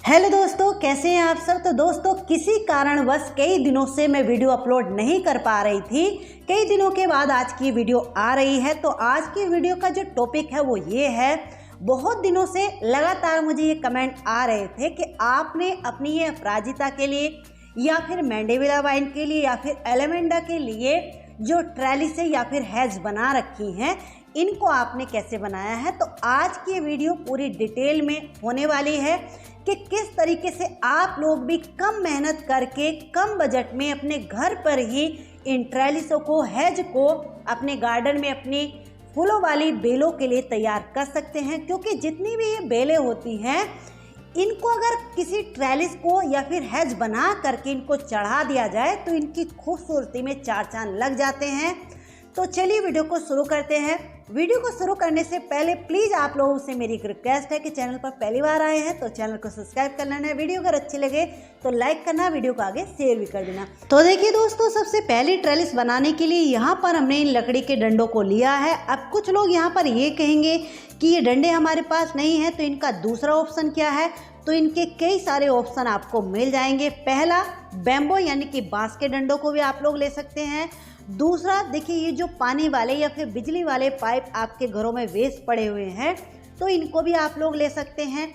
Hello दोस्तों, कैसे हैं आप सब। तो दोस्तों, किसी कारणवश कई दिनों से मैं वीडियो अपलोड नहीं कर पा रही थी। कई दिनों के बाद आज की वीडियो आ रही है। तो आज की वीडियो का जो टॉपिक है वो ये है, बहुत दिनों से लगातार मुझे ये कमेंट आ रहे थे कि आपने अपनी ये अपराजिता के लिए या फिर मैंडेविला वाइन के लिए या फिर एलेमेंडा के लिए जो ट्रेलिस या फिर हैज बना रखी हैं, इनको आपने कैसे बनाया है। तो आज की वीडियो पूरी डिटेल में होने वाली है कि किस तरीके से आप लोग भी कम मेहनत करके कम बजट में अपने घर पर ही इन ट्रेलिसों को, हैज को अपने गार्डन में अपनी फूलों वाली बेलों के लिए तैयार कर सकते हैं। क्योंकि जितनी भी ये बेलें होती हैं, इनको अगर किसी ट्रेलिस को या फिर हैज बना करके इनको चढ़ा दिया जाए तो इनकी खूबसूरती में चार चांद लग जाते हैं। तो चलिए वीडियो को शुरू करते हैं। वीडियो को शुरू करने से पहले प्लीज़ आप लोगों से मेरी एक रिक्वेस्ट है कि चैनल पर पहली बार आए हैं तो चैनल को सब्सक्राइब कर लेना है। वीडियो अगर अच्छी लगे तो लाइक करना, वीडियो को आगे शेयर भी कर देना। तो देखिए दोस्तों, सबसे पहले ट्रेलिस बनाने के लिए यहाँ पर हमने इन लकड़ी के डंडों को लिया है। अब कुछ लोग यहाँ पर ये कहेंगे कि ये डंडे हमारे पास नहीं है, तो इनका दूसरा ऑप्शन क्या है। तो इनके कई सारे ऑप्शन आपको मिल जाएंगे। पहला, बैम्बो यानी कि बांस के डंडों को भी आप लोग ले सकते हैं। दूसरा, देखिए ये जो पानी वाले या फिर बिजली वाले पाइप आपके घरों में वेस्ट पड़े हुए हैं, तो इनको भी आप लोग ले सकते हैं।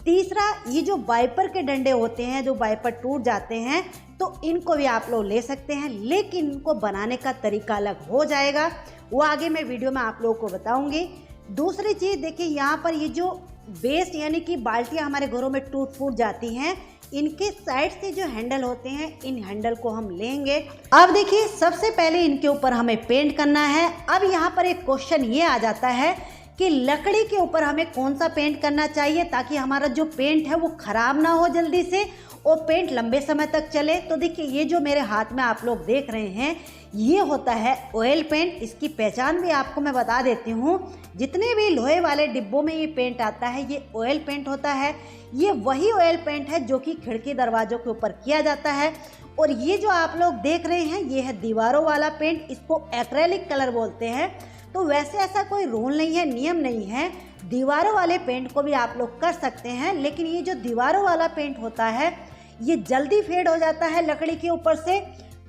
तीसरा, ये जो वाइपर के डंडे होते हैं, जो वाइपर टूट जाते हैं, तो इनको भी आप लोग ले सकते हैं। लेकिन इनको बनाने का तरीका अलग हो जाएगा, वो आगे मैं वीडियो में आप लोगों को बताऊंगी। दूसरी चीज़ देखिए, यहाँ पर ये जो वेस्ट यानी कि बाल्टियाँ हमारे घरों में टूट फूट जाती हैं, इनके साइड से जो हैंडल होते हैं, इन हैंडल को हम लेंगे। अब देखिए, सबसे पहले इनके ऊपर हमें पेंट करना है। अब यहाँ पर एक क्वेश्चन ये आ जाता है कि लकड़ी के ऊपर हमें कौन सा पेंट करना चाहिए ताकि हमारा जो पेंट है वो खराब ना हो जल्दी से और पेंट लंबे समय तक चले। तो देखिए, ये जो मेरे हाथ में आप लोग देख रहे हैं, ये होता है ऑयल पेंट। इसकी पहचान भी आपको मैं बता देती हूँ। जितने भी लोहे वाले डिब्बों में ये पेंट आता है, ये ऑयल पेंट होता है। ये वही ऑयल पेंट है जो कि खिड़की दरवाजों के ऊपर किया जाता है। और ये जो आप लोग देख रहे हैं, ये है दीवारों वाला पेंट। इसको एक्रेलिक कलर बोलते हैं। तो वैसे ऐसा कोई रूल नहीं है, नियम नहीं है, दीवारों वाले पेंट को भी आप लोग कर सकते हैं। लेकिन ये जो दीवारों वाला पेंट होता है, ये जल्दी फेड हो जाता है लकड़ी के ऊपर से।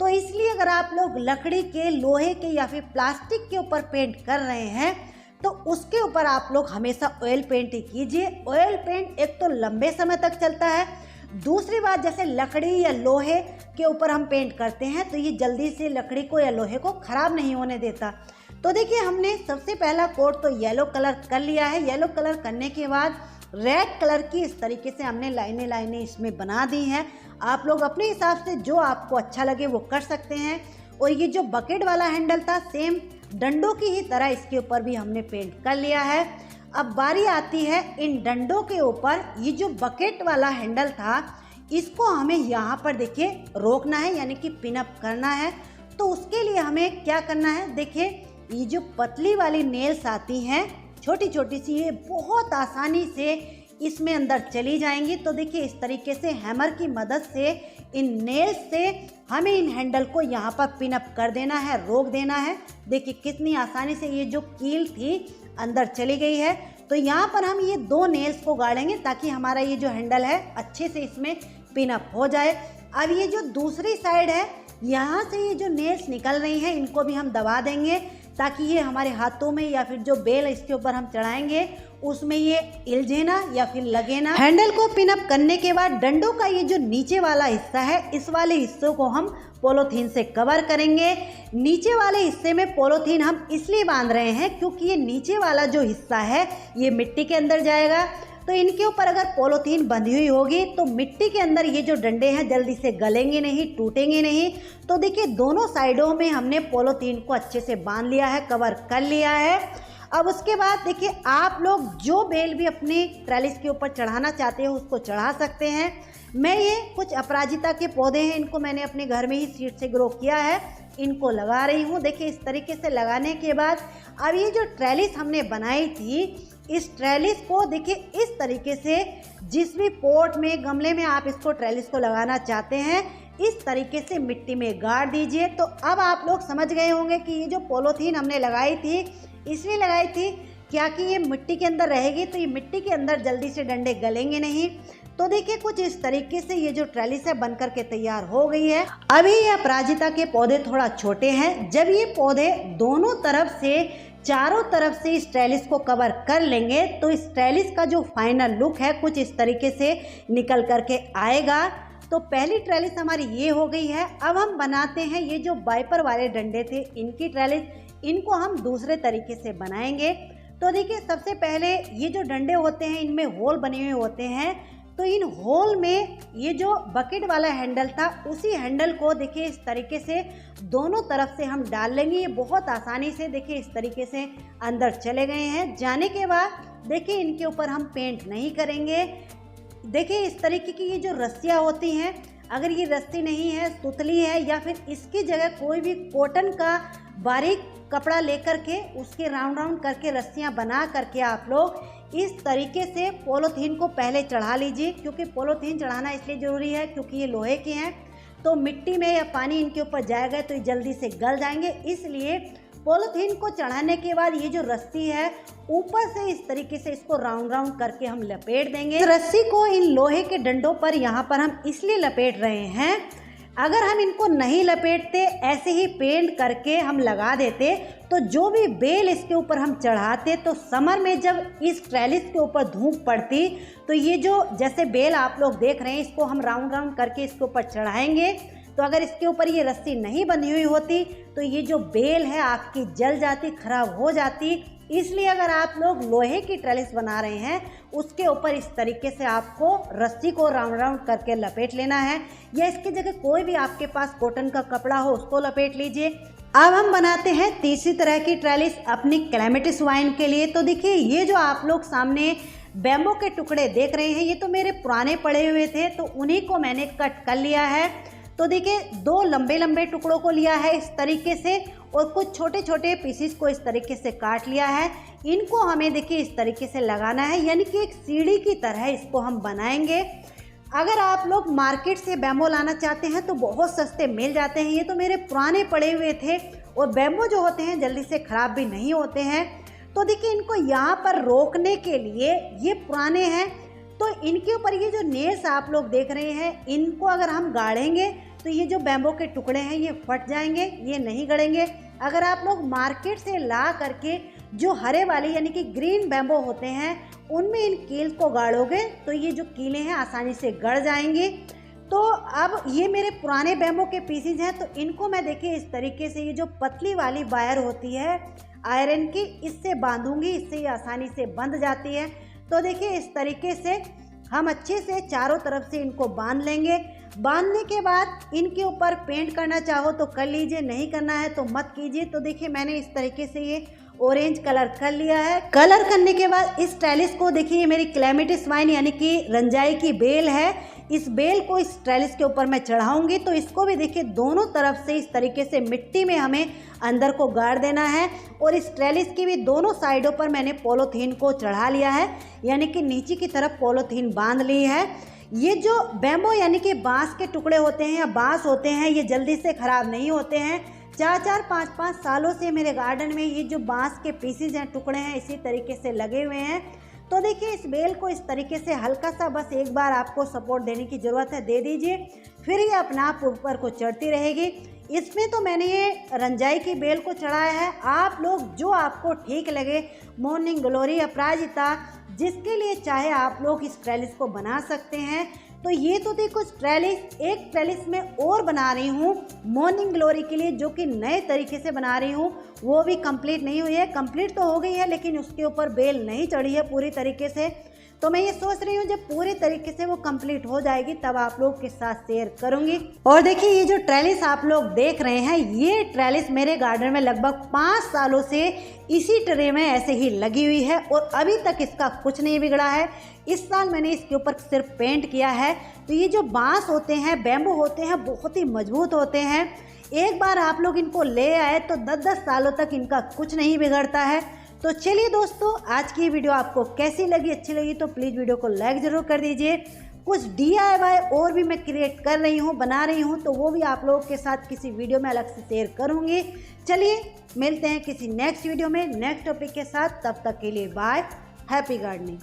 तो इसलिए अगर आप लोग लकड़ी के, लोहे के या फिर प्लास्टिक के ऊपर पेंट कर रहे हैं, तो उसके ऊपर आप लोग हमेशा ऑयल पेंट ही कीजिए। ऑयल पेंट एक तो लंबे समय तक चलता है, दूसरी बात जैसे लकड़ी या लोहे के ऊपर हम पेंट करते हैं तो ये जल्दी से लकड़ी को या लोहे को खराब नहीं होने देता। तो देखिए, हमने सबसे पहला कोट तो येलो कलर कर लिया है। येलो कलर करने के बाद रेड कलर की इस तरीके से हमने लाइनें लाइनें इसमें बना दी हैं। आप लोग अपने हिसाब से जो आपको अच्छा लगे वो कर सकते हैं। और ये जो बकेट वाला हैंडल था, सेम डंडों की ही तरह इसके ऊपर भी हमने पेंट कर लिया है। अब बारी आती है इन डंडों के ऊपर। ये जो बकेट वाला हैंडल था, इसको हमें यहाँ पर देखिए रोकना है, यानी कि पिन अप करना है। तो उसके लिए हमें क्या करना है, देखिए ये जो पतली वाली नेल्स आती हैं, छोटी छोटी सी, ये बहुत आसानी से इसमें अंदर चली जाएंगी। तो देखिए, इस तरीके से हैमर की मदद से इन नेल्स से हमें इन हैंडल को यहाँ पर पिन अप कर देना है, रोक देना है। देखिए कितनी आसानी से ये जो कील थी अंदर चली गई है। तो यहाँ पर हम ये दो नेल्स को गाड़ेंगे ताकि हमारा ये जो हैंडल है अच्छे से इसमें पिन अप हो जाए। अब ये जो दूसरी साइड है, यहाँ से ये जो नेल्स निकल रही हैं, इनको भी हम दबा देंगे ताकि ये हमारे हाथों में या फिर जो बेल इसके ऊपर हम चढ़ाएंगे उसमें ये इलझे ना या फिर लगे ना। हैंडल को पिन अप करने के बाद डंडों का ये जो नीचे वाला हिस्सा है, इस वाले हिस्से को हम पॉलीथीन से कवर करेंगे। नीचे वाले हिस्से में पॉलीथीन हम इसलिए बांध रहे हैं क्योंकि ये नीचे वाला जो हिस्सा है ये मिट्टी के अंदर जाएगा। तो इनके ऊपर अगर पॉलीथीन बंधी हुई होगी तो मिट्टी के अंदर ये जो डंडे हैं जल्दी से गलेंगे नहीं, टूटेंगे नहीं। तो देखिए, दोनों साइडों में हमने पॉलीथीन को अच्छे से बांध लिया है, कवर कर लिया है। अब उसके बाद देखिए, आप लोग जो बेल भी अपनी ट्रेलिस के ऊपर चढ़ाना चाहते हो उसको चढ़ा सकते हैं। मैं ये कुछ अपराजिता के पौधे हैं, इनको मैंने अपने घर में ही सीड से ग्रो किया है, इनको लगा रही हूँ। देखिए, इस तरीके से लगाने के बाद अब ये जो ट्रेलिस हमने बनाई थी, इस ट्रेलिस को देखिए इस तरीके से जिस भी पॉट में, गमले में आप इसको ट्रेलिस को लगाना चाहते हैं, इस तरीके से मिट्टी में गाड़ दीजिए। तो अब आप लोग समझ गए होंगे कि ये जो पॉलीथीन हमने लगाई थी, इसलिए लगाई थी क्या कि ये मिट्टी के अंदर रहेगी तो ये मिट्टी के अंदर जल्दी से डंडे गलेंगे नहीं। तो देखिए कुछ इस तरीके से ये जो ट्रेलिस है बनकर के तैयार हो गई है। अभी ये अपराजिता के पौधे थोड़ा छोटे हैं। जब ये पौधे दोनों तरफ से, चारों तरफ से इस ट्रेलिस को कवर कर लेंगे तो इस ट्रेलिस का जो फाइनल लुक है कुछ इस तरीके से निकल करके आएगा। तो पहली ट्रेलिस हमारी ये हो गई है। अब हम बनाते हैं ये जो वाइपर वाले डंडे थे इनकी ट्रेलिस, इनको हम दूसरे तरीके से बनाएंगे। तो देखिए सबसे पहले ये जो डंडे होते हैं इनमें होल बने हुए होते हैं, तो इन होल में ये जो बकेट वाला हैंडल था उसी हैंडल को देखिए इस तरीके से दोनों तरफ से हम डाल लेंगे। ये बहुत आसानी से देखिए इस तरीके से अंदर चले गए हैं। जाने के बाद देखिए इनके ऊपर हम पेंट नहीं करेंगे। देखिए इस तरीके की ये जो रस्सियाँ होती हैं, अगर ये रस्सी नहीं है, सुतली है या फिर इसकी जगह कोई भी कॉटन का बारीक कपड़ा लेकर के उसके राउंड राउंड करके रस्सियाँ बना करके आप लोग इस तरीके से पॉलीथीन को पहले चढ़ा लीजिए। क्योंकि पॉलीथीन चढ़ाना इसलिए ज़रूरी है क्योंकि ये लोहे के हैं, तो मिट्टी में या पानी इनके ऊपर जाएगा तो ये जल्दी से गल जाएंगे। इसलिए पॉलीथीन को चढ़ाने के बाद ये जो रस्सी है ऊपर से इस तरीके से इसको राउंड राउंड करके हम लपेट देंगे। इस रस्सी को इन लोहे के डंडों पर यहाँ पर हम इसलिए लपेट रहे हैं, अगर हम इनको नहीं लपेटते ऐसे ही पेंट करके हम लगा देते तो जो भी बेल इसके ऊपर हम चढ़ाते तो समर में जब इस ट्रेलिस के ऊपर धूप पड़ती तो ये जो जैसे बेल आप लोग देख रहे हैं इसको हम राउंड राउंड करके इसके ऊपर चढ़ाएंगे, तो अगर इसके ऊपर ये रस्सी नहीं बंधी हुई होती तो ये जो बेल है आपकी जल जाती, खराब हो जाती। इसलिए अगर आप लोग लोहे की ट्रेलिस बना रहे हैं उसके ऊपर इस तरीके से आपको रस्सी को राउंड राउंड करके लपेट लेना है, या इसकी जगह कोई भी आपके पास कॉटन का कपड़ा हो उसको लपेट लीजिए। अब हम बनाते हैं तीसरी तरह की ट्रेलिस अपनी क्लैमिटिस वाइन के लिए। तो देखिए ये जो आप लोग सामने बैम्बू के टुकड़े देख रहे हैं ये तो मेरे पुराने पड़े हुए थे, तो उन्हीं को मैंने कट कर लिया है। तो देखिए दो लंबे लंबे टुकड़ों को लिया है इस तरीके से और कुछ छोटे छोटे पीसीस को इस तरीके से काट लिया है। इनको हमें देखिए इस तरीके से लगाना है, यानी कि एक सीढ़ी की तरह इसको हम बनाएंगे। अगर आप लोग मार्केट से बैम्बू लाना चाहते हैं तो बहुत सस्ते मिल जाते हैं। ये तो मेरे पुराने पड़े हुए थे और बैम्बू जो होते हैं जल्दी से ख़राब भी नहीं होते हैं। तो देखिए इनको यहाँ पर रोकने के लिए, ये पुराने हैं तो इनके ऊपर ये जो नेल्स आप लोग देख रहे हैं इनको अगर हम गाड़ेंगे तो ये जो बैम्बू के टुकड़े हैं ये फट जाएंगे, ये नहीं गड़ेंगे। अगर आप लोग मार्केट से ला करके जो हरे वाले यानी कि ग्रीन बैम्बू होते हैं उनमें इन कील को गाड़ोगे तो ये जो कीलें हैं आसानी से गड़ जाएंगी। तो अब ये मेरे पुराने बैम्बू के पीसीज हैं, तो इनको मैं देखिए इस तरीके से ये जो पतली वाली वायर होती है आयरन की, इससे बांधूंगी, इससे ये आसानी से बंध जाती है। तो देखिए इस तरीके से हम अच्छे से चारों तरफ से इनको बांध लेंगे। बांधने के बाद इनके ऊपर पेंट करना चाहो तो कर लीजिए, नहीं करना है तो मत कीजिए। तो देखिए मैंने इस तरीके से ये ऑरेंज कलर कर लिया है। कलर करने के बाद इस ट्रेलिस को देखिए ये मेरी क्लैमिटिस वाइन यानी कि रंजाई की बेल है, इस बेल को इस ट्रेलिस के ऊपर मैं चढ़ाऊंगी। तो इसको भी देखिए दोनों तरफ से इस तरीके से मिट्टी में हमें अंदर को गाड़ देना है। और इस ट्रेलिस की भी दोनों साइडों पर मैंने पॉलीथीन को चढ़ा लिया है, यानी कि नीचे की तरफ पॉलीथीन बांध ली है। ये जो बैम्बू यानी कि बांस के टुकड़े होते हैं या बांस होते हैं ये जल्दी से ख़राब नहीं होते हैं। 4-4, 5-5 सालों से मेरे गार्डन में ये जो बांस के पीसीज हैं, टुकड़े हैं, इसी तरीके से लगे हुए हैं। तो देखिए इस बेल को इस तरीके से हल्का सा बस एक बार आपको सपोर्ट देने की ज़रूरत है, दे दीजिए, फिर ये अपना आप ऊपर को चढ़ती रहेगी। इसमें तो मैंने ये रंजाई की बेल को चढ़ाया है। आप लोग जो आपको ठीक लगे, मॉर्निंग ग्लोरी, अपराजिता, जिसके लिए चाहे आप लोग इस ट्रेलिस को बना सकते हैं। तो ये तो देखो ट्रेलिस, एक ट्रेलिस में और बना रही हूँ मॉर्निंग ग्लोरी के लिए, जो कि नए तरीके से बना रही हूँ, वो भी कंप्लीट नहीं हुई है। कंप्लीट तो हो गई है लेकिन उसके ऊपर बेल नहीं चढ़ी है पूरी तरीके से। तो मैं ये सोच रही हूँ जब पूरे तरीके से वो कंप्लीट हो जाएगी तब आप लोग के साथ शेयर करूँगी। और देखिए ये जो ट्रेलिस आप लोग देख रहे हैं, ये ट्रेलिस मेरे गार्डन में लगभग 5 सालों से इसी ट्रे में ऐसे ही लगी हुई है और अभी तक इसका कुछ नहीं बिगड़ा है। इस साल मैंने इसके ऊपर सिर्फ पेंट किया है। तो ये जो बांस होते हैं, बैम्बू होते हैं, बहुत ही मजबूत होते हैं। एक बार आप लोग इनको ले आए तो 10-10 सालों तक इनका कुछ नहीं बिगड़ता है। तो चलिए दोस्तों, आज की वीडियो आपको कैसी लगी? अच्छी लगी तो प्लीज़ वीडियो को लाइक ज़रूर कर दीजिए। कुछ DIY और भी मैं क्रिएट कर रही हूँ, बना रही हूँ, तो वो भी आप लोगों के साथ किसी वीडियो में अलग से शेयर करूँगी। चलिए मिलते हैं किसी नेक्स्ट वीडियो में नेक्स्ट टॉपिक के साथ। तब तक के लिए बाय, हैप्पी गार्डनिंग।